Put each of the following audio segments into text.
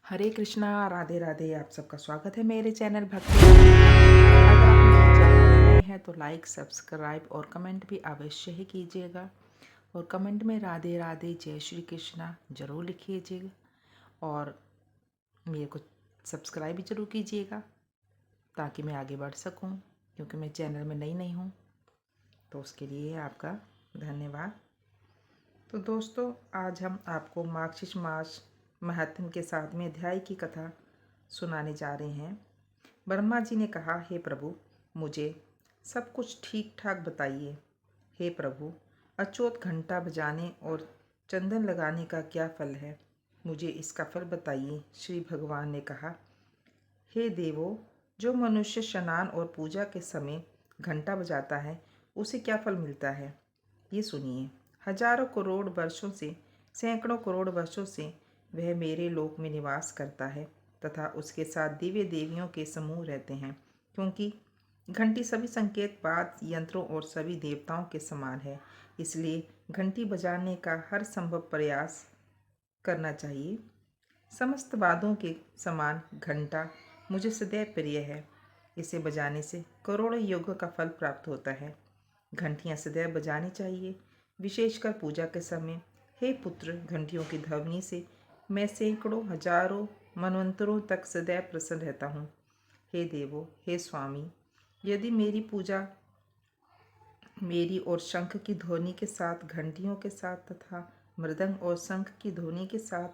हरे कृष्णा, राधे राधे। आप सबका स्वागत है मेरे चैनल भक्ति। अगर आप मेरे चैनल में नए हैं तो लाइक, सब्सक्राइब और कमेंट भी अवश्य ही कीजिएगा। और कमेंट में राधे राधे, जय श्री कृष्णा ज़रूर लिखिएगा। और मेरे को सब्सक्राइब भी ज़रूर कीजिएगा ताकि मैं आगे बढ़ सकूं, क्योंकि मैं चैनल में नई नहीं हूँ। तो उसके लिए आपका धन्यवाद। तो दोस्तों, आज हम आपको मार्गशीर्ष मास महात्म्य के 7वें अध्याय की कथा सुनाने जा रहे हैं। ब्रह्मा जी ने कहा, हे प्रभु, मुझे सब कुछ ठीक ठाक बताइए। हे प्रभु, अचोत घंटा बजाने और चंदन लगाने का क्या फल है? मुझे इसका फल बताइए। श्री भगवान ने कहा, हे देवो, जो मनुष्य स्नान और पूजा के समय घंटा बजाता है उसे क्या फल मिलता है, ये सुनिए। हजारों करोड़ वर्षों से, सैकड़ों करोड़ वर्षों से वह मेरे लोक में निवास करता है तथा उसके साथ दिव्य देवियों के समूह रहते हैं, क्योंकि घंटी सभी संकेत, वाद्य यंत्रों और सभी देवताओं के समान है। इसलिए घंटी बजाने का हर संभव प्रयास करना चाहिए। समस्त वाद्यों के समान घंटा मुझे सदैव प्रिय है। इसे बजाने से करोड़ों योगों का फल प्राप्त होता है। घंटियाँ सदैव बजानी चाहिए, विशेषकर पूजा के समय। हे पुत्र, घंटियों की ध्वनि से मैं सैकड़ों हजारों मनवंतरों तक सदैव प्रसन्न रहता हूँ। हे देवो, हे स्वामी, यदि मेरी पूजा मेरी और शंख की ध्वनि के साथ, घंटियों के साथ तथा मृदंग और शंख की ध्वनि के साथ,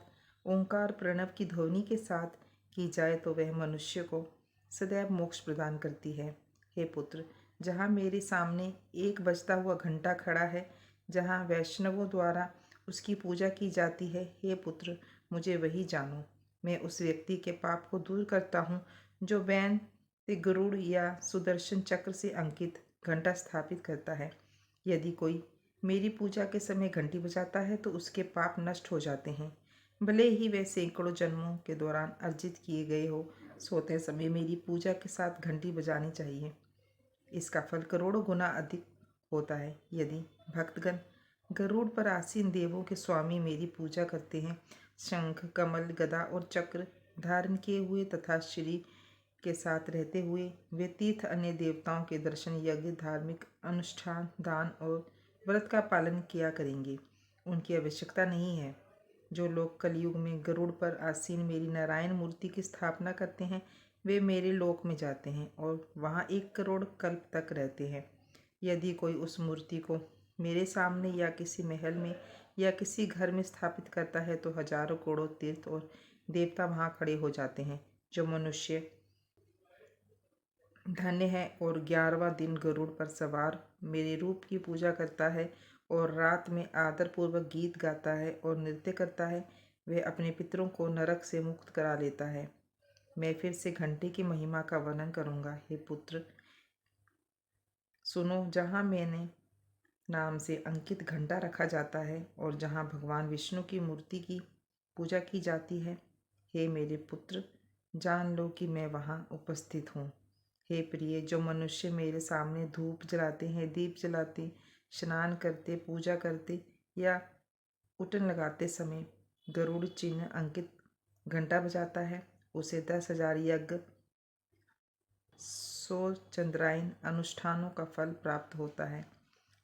ओंकार प्रणव की ध्वनि के साथ की जाए तो वह मनुष्य को सदैव मोक्ष प्रदान करती है। हे पुत्र, जहाँ मेरे सामने एक बजता हुआ घंटा खड़ा है, जहाँ वैष्णवों द्वारा उसकी पूजा की जाती है, हे पुत्र, मुझे वही जानो। मैं उस व्यक्ति के पाप को दूर करता हूँ जो वैन से गरुड़ या सुदर्शन चक्र से अंकित घंटा स्थापित करता है। यदि कोई मेरी पूजा के समय घंटी बजाता है तो उसके पाप नष्ट हो जाते हैं, भले ही वे सैकड़ों जन्मों के दौरान अर्जित किए गए हो। सोते समय मेरी पूजा के साथ घंटी बजानी चाहिए। इसका फल करोड़ों गुना अधिक होता है। यदि भक्तगण गरुड़ पर आसीन देवों के स्वामी मेरी पूजा करते हैं, शंख, कमल, गदा और चक्र धारण किए हुए तथा श्री के साथ रहते हुए वे तीर्थ अन्य देवताओं के दर्शन, यज्ञ, धार्मिक अनुष्ठान, दान और व्रत का पालन किया करेंगे, उनकी आवश्यकता नहीं है। जो लोग कलयुग में गरुड़ पर आसीन मेरी नारायण मूर्ति की स्थापना करते हैं, वे मेरे लोक में जाते हैं और वहाँ 1 करोड़ कल्प तक रहते हैं। यदि कोई उस मूर्ति को मेरे सामने या किसी महल में या किसी घर में स्थापित करता है तो हजारों करोड़ों तीर्थ और देवता वहाँ खड़े हो जाते हैं। जो मनुष्य धन्य है और 11वां दिन गरुड़ पर सवार मेरे रूप की पूजा करता है और रात में आदरपूर्वक गीत गाता है और नृत्य करता है, वह अपने पितरों को नरक से मुक्त करा लेता है। मैं फिर से घंटे की महिमा का वर्णन करूँगा। हे पुत्र, सुनो। जहाँ मैंने नाम से अंकित घंटा रखा जाता है और जहाँ भगवान विष्णु की मूर्ति की पूजा की जाती है, हे मेरे पुत्र, जान लो कि मैं वहाँ उपस्थित हूँ। हे प्रिय, जो मनुष्य मेरे सामने धूप जलाते हैं, दीप जलाते, स्नान करते, पूजा करते या उटन लगाते समय गरुड़ चिन्ह अंकित घंटा बजाता है, उसे 10,000 यज्ञ, 100 चंद्रायन अनुष्ठानों का फल प्राप्त होता है।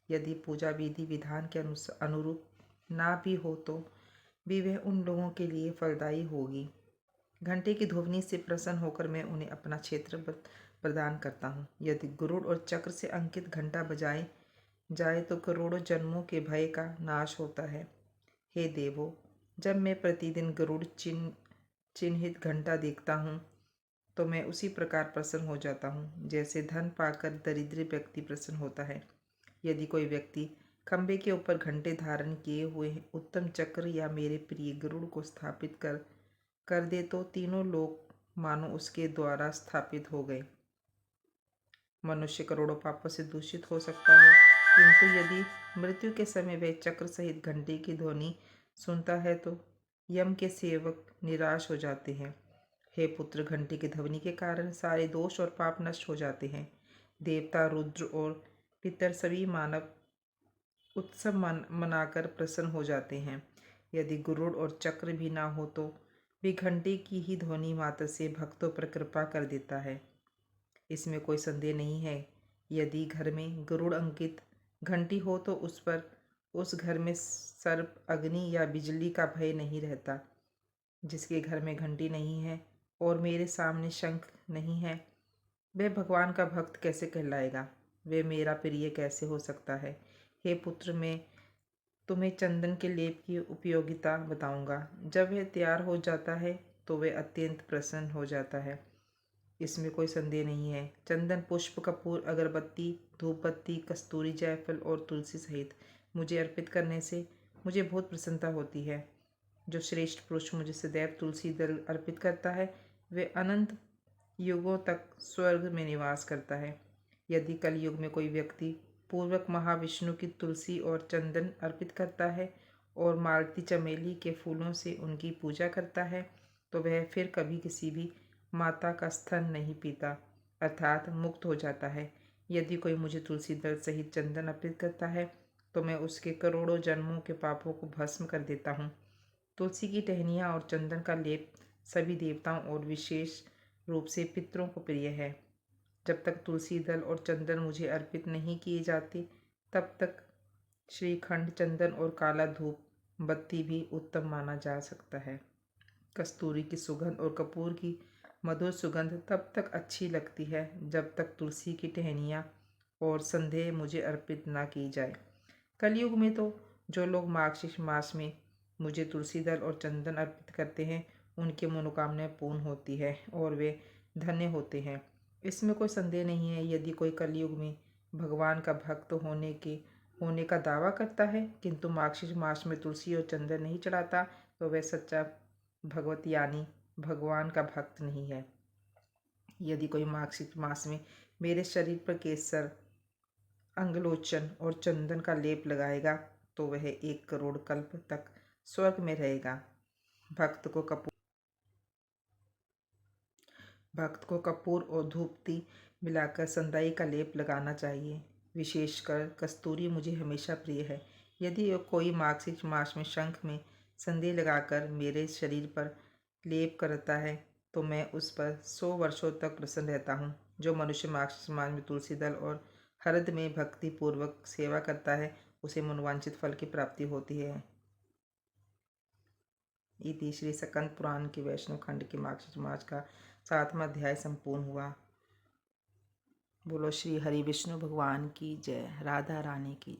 यदि पूजा विधि विधान के अनुरूप ना भी हो तो भी वह उन लोगों के लिए फलदायी होगी। घंटे की ध्वनि से प्रसन्न होकर मैं उन्हें अपना क्षेत्र प्रदान करता हूँ। यदि गरुड़ और चक्र से अंकित घंटा बजाए जाए तो करोड़ों जन्मों के भय का नाश होता है। हे देवो, जब मैं प्रतिदिन गरुड़ चिन्हित घंटा देखता हूँ तो मैं उसी प्रकार प्रसन्न हो जाता हूँ जैसे धन पाकर दरिद्र व्यक्ति प्रसन्न होता है। यदि कोई व्यक्ति खंबे के ऊपर घंटे धारण किए हुए उत्तम चक्र या मेरे प्रिय गरुड़ को स्थापित कर दे तो तीनों लोग मानो उसके द्वारा स्थापित हो गए। मनुष्य करोड़ों पापों से दूषित हो सकता है, किंतु यदि मृत्यु के समय वह चक्र सहित घंटे की ध्वनि सुनता है तो यम के सेवक निराश हो जाते हैं। हे पुत्र, घंटे की ध्वनि के कारण सारे दोष और पाप नष्ट हो जाते हैं। देवता, रुद्र और पितर सभी मानव उत्सव मनाकर प्रसन्न हो जाते हैं। यदि गरुड़ और चक्र भी ना हो तो वे घंटे की ही ध्वनि मात्र से भक्तों पर कृपा कर देता है। इसमें कोई संदेह नहीं है। यदि घर में गरुड़ अंकित घंटी हो तो उस घर में सर्प, अग्नि या बिजली का भय नहीं रहता। जिसके घर में घंटी नहीं है और मेरे सामने शंख नहीं है, वह भगवान का भक्त कैसे कहलाएगा? वह मेरा प्रिय कैसे हो सकता है? हे पुत्र, मैं तुम्हें चंदन के लेप की उपयोगिता बताऊंगा। जब वह तैयार हो जाता है तो वह अत्यंत प्रसन्न हो जाता है। इसमें कोई संदेह नहीं है। चंदन, पुष्प, कपूर, अगरबत्ती, धूप बत्ती, कस्तूरी, जायफल और तुलसी सहित मुझे अर्पित करने से मुझे बहुत प्रसन्नता होती है। जो श्रेष्ठ पुरुष मुझे सदैव तुलसी दल अर्पित करता है, वे अनंत युगों तक स्वर्ग में निवास करता है। यदि कलयुग में कोई व्यक्ति पूर्वक महाविष्णु की तुलसी और चंदन अर्पित करता है और मालती चमेली के फूलों से उनकी पूजा करता है, तो वह फिर कभी किसी भी माता का स्तन नहीं पीता, अर्थात मुक्त हो जाता है। यदि कोई मुझे तुलसी दल सहित चंदन अर्पित करता है तो मैं उसके करोड़ों जन्मों के पापों को भस्म कर देता हूँ। तुलसी की टहनियाँ और चंदन का लेप सभी देवताओं और विशेष रूप से पितरों को प्रिय है। जब तक तुलसी दल और चंदन मुझे अर्पित नहीं किए जाते, तब तक श्रीखंड, चंदन और काला धूप बत्ती भी उत्तम माना जा सकता है। कस्तूरी की सुगंध और कपूर की मधुर सुगंध तब तक अच्छी लगती है जब तक तुलसी की टहनियाँ और संदेह मुझे अर्पित ना की जाए। कलयुग में तो जो लोग मार्गशीर्ष मास में मुझे तुलसी दल और चंदन अर्पित करते हैं, उनकी मनोकामनाएं पूर्ण होती है और वे धन्य होते हैं। इसमें कोई संदेह नहीं है। यदि कोई कलयुग में भगवान का भक्त होने का दावा करता है किंतु मार्गशीर्ष मास में तुलसी और चंदन नहीं चढ़ाता, तो वह सच्चा भगवत यानी भगवान का भक्त नहीं है। यदि कोई मार्गशीर्ष मास में मेरे शरीर पर केसर, अंगलोचन और चंदन का लेप लगाएगा तो वह 1 करोड़ कल्प तक स्वर्ग में रहेगा। भक्त को कपूर भक्त को कपूर और धूपती मिलाकर संदाई का लेप लगाना चाहिए। विशेषकर कस्तूरी मुझे हमेशा प्रिय है। यदि कोई मार्गशीर्ष मास में शंख में संदेह लगाकर मेरे शरीर पर लेप करता है तो मैं उस पर 100 वर्षों तक प्रसन्न रहता हूँ। जो मनुष्य मार्गशीर्ष मास में तुलसी दल और हरद में भक्ति पूर्वक सेवा करता है, उसे मनोवांछित फल की प्राप्ति होती है। इति श्री स्कंद पुराण के वैष्णव खंड के मार्गशीर्ष मास का 7वां अध्याय संपूर्ण हुआ। बोलो श्री हरि विष्णु भगवान की जय। राधा रानी की।